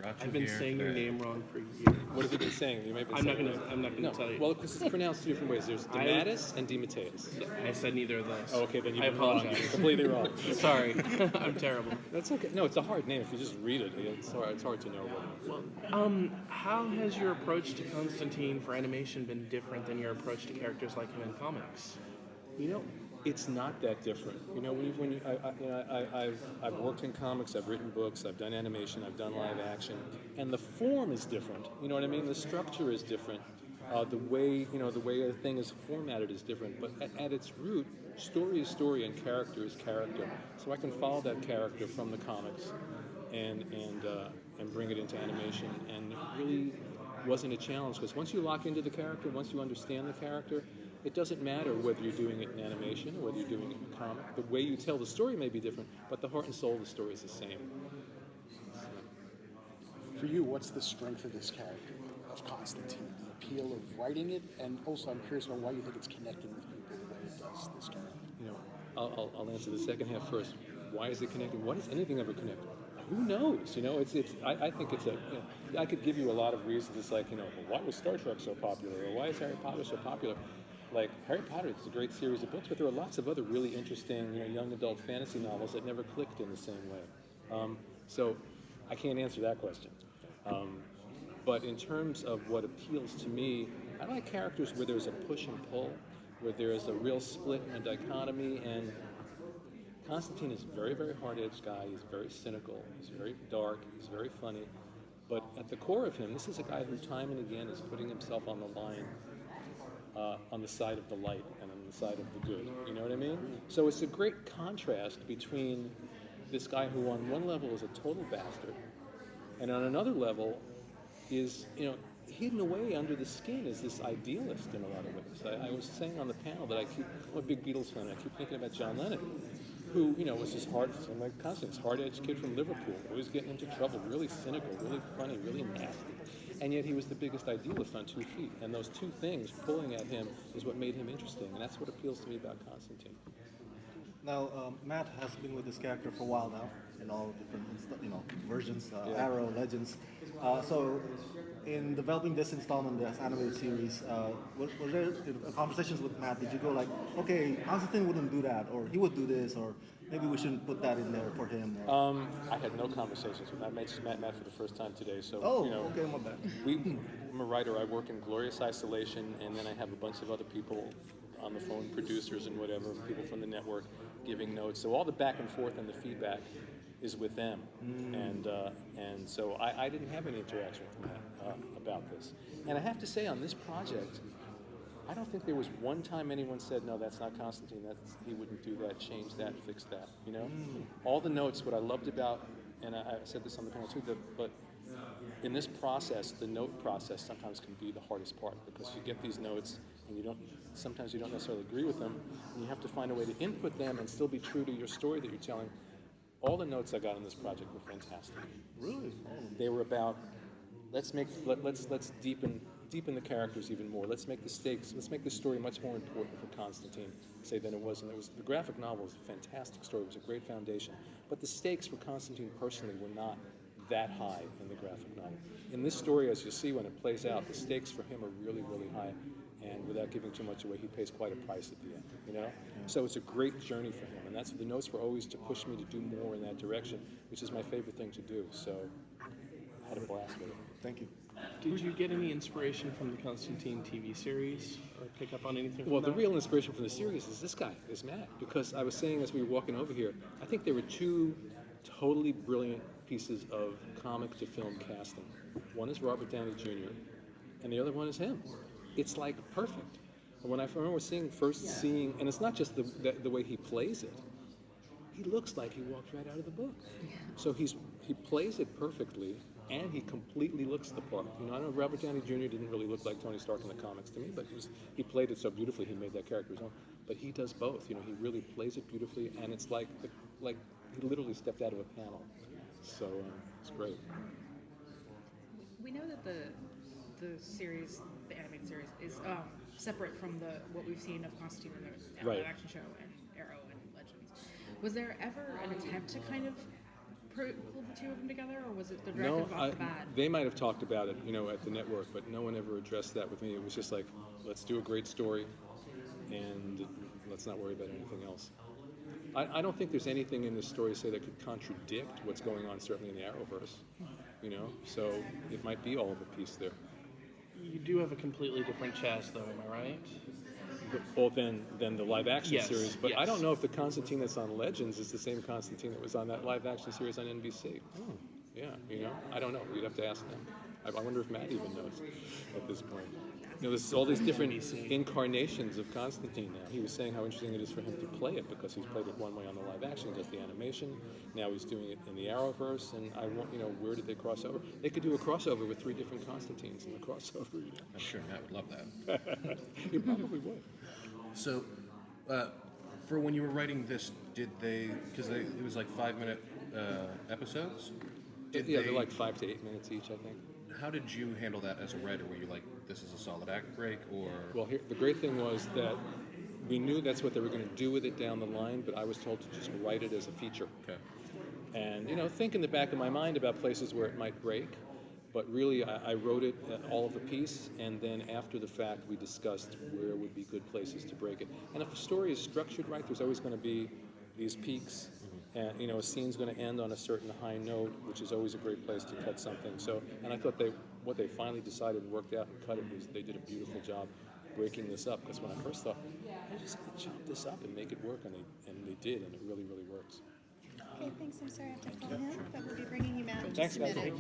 I've been saying your name wrong for years. What have you been saying? You may have been I'm not gonna tell you. Well, because it's pronounced two different ways. There's DeMatteis and DeMatteis. I said neither of those. Oh, okay, then I you've been wrong. apologize. You're completely wrong. Sorry, I'm terrible. That's okay. No, it's a hard name. If you just read it, it's hard to know what. How has your approach to Constantine for animation been different than your approach to characters like him in comics? You know, it's not that different. You know, I've worked in comics, I've written books, I've done animation, I've done live action, and the form is different. You know what I mean? The structure is different. The way a thing is formatted is different. But at its root, story is story and character is character. So I can follow that character from the comics and bring it into animation, and it really wasn't a challenge, because once you lock into the character, once you understand the character, it doesn't matter whether you're doing it in animation or whether you're doing it in a comic. The way you tell the story may be different, but the heart and soul of the story is the same. For you, what's the strength of this character, of Constantine? The appeal of writing it, and also I'm curious about why you think it's connecting with people the way it does this character. You know, I'll answer the second half first. Why is it connected? Why does anything ever connect? Who knows? You know, I think it's I could give you a lot of reasons. It's like, you know, well, why was Star Trek so popular, or why is Harry Potter so popular? Like, Harry Potter is a great series of books, but there are lots of other really interesting, you know, young adult fantasy novels that never clicked in the same way. So I can't answer that question. But in terms of what appeals to me, I like characters where there's a push and pull, where there's a real split and a dichotomy, and Constantine is a very, very hard-edged guy. He's very cynical. He's very dark. He's very funny. But at the core of him, this is a guy who time and again is putting himself on the line, on the side of the light and on the side of the good. You know what I mean? So it's a great contrast between this guy who on one level is a total bastard, and on another level is, you know, hidden away under the skin is this idealist in a lot of ways. I was saying on the panel that I'm a big Beatles fan. I keep thinking about John Lennon, who, you know, was this hard-edged kid from Liverpool, always getting into trouble, really cynical, really funny, really nasty. And yet he was the biggest idealist on 2 feet. And those two things pulling at him is what made him interesting. And that's what appeals to me about Constantine. Now, Matt has been with this character for a while now, in all different, versions, Arrow, Legends. So, in developing this installment, this animated series, were there conversations with Matt? Did you go like, okay, Constantine wouldn't do that, or he would do this, or maybe we shouldn't put that in there for him? I had no conversations with Matt. I just met Matt for the first time today. So, okay, my bad. I'm a writer. I work in glorious isolation, and then I have a bunch of other people on the phone, producers and whatever, people from the network giving notes. So all the back and forth and the feedback is with them. And so I didn't have any interaction with Matt about this. And I have to say, on this project, I don't think there was one time anyone said, no, that's not Constantine, he wouldn't do that, change that, fix that, you know? All the notes, what I loved about, and I said this on the panel too, but in this process, the note process sometimes can be the hardest part, because you get these notes and sometimes you don't necessarily agree with them, and you have to find a way to input them and still be true to your story that you're telling. All the notes I got in this project were fantastic. Really? They were about, let's deepen the characters even more. Let's make the story much more important for Constantine, say, than it was. And the graphic novel was a fantastic story. It was a great foundation. But the stakes for Constantine personally were not that high in the graphic novel. In this story, as you see when it plays out, the stakes for him are really, really high. And without giving too much away, he pays quite a price at the end, you know? So it's a great journey for him. And that's the notes were always to push me to do more in that direction, which is my favorite thing to do. So I had a blast with it. Thank you. Did you get any inspiration from the Constantine TV series, or pick up on anything from Well, that? the real inspiration from the series is this guy, is Matt. Because I was saying as we were walking over here, I think there were two totally brilliant pieces of comic to film casting. One is Robert Downey Jr., and the other one is him. It's like perfect. When I remember seeing, and it's not just the way he plays it. He looks like he walked right out of the book. So he plays it perfectly, and he completely looks the part. You know, I know Robert Downey Jr. didn't really look like Tony Stark in the comics to me, but he played it so beautifully. He made that character his own. But he does both. You know, he really plays it beautifully, and it's like he literally stepped out of a panel. So it's great. We know that the series, the animated series, is separate from what we've seen of Constantine in the live action show and Arrow and Legends. Was there ever an attempt to kind of pulled the two of them together, or was it the No, directive off the bat? they might have talked about it, at the network, but no one ever addressed that with me. It was just like, let's do a great story, and let's not worry about anything else. I don't think there's anything in this story, say, that could contradict what's going on, certainly in the Arrowverse. So it might be all of a piece there. You do have a completely different Chaz, though, am I right? Well, than the live-action Yes, series, but I yes. don't know if the Constantine that's on Legends is the same Constantine that was on that live-action series on NBC. Yeah, I don't know. You'd have to ask them. I wonder if Matt even knows at this point. There's all these different incarnations of Constantine now. He was saying how interesting it is for him to play it, because he's played it one way on the live-action, does the animation. Now he's doing it in the Arrowverse, and I want, where did they cross over? They could do a crossover with 3 different Constantines in the crossover. I'm sure Matt would love that. He probably would. So, for when you were writing this, did they? Because it was like 5-minute episodes. They're like 5 to 8 minutes each, I think. How did you handle that as a writer? Were you like, this is a solid act break, or? Well, the great thing was that we knew that's what they were going to do with it down the line, but I was told to just write it as a feature. Okay. And, think in the back of my mind about places where it might break, but really I wrote it all of a piece, and then after the fact we discussed where would be good places to break it. And if a story is structured right, there's always going to be these peaks, and a scene's going to end on a certain high note, which is always a great place to cut something. So, and I thought what they finally decided and worked out and cut it was they did a beautiful job breaking this up. Because when I first thought, I'm just going to chop this up and make it work, and they did, and it really, really works. Okay, thanks. I'm sorry I have to call him, but we'll be bringing you Matt in Thanks, just a guys. minute. Thank you.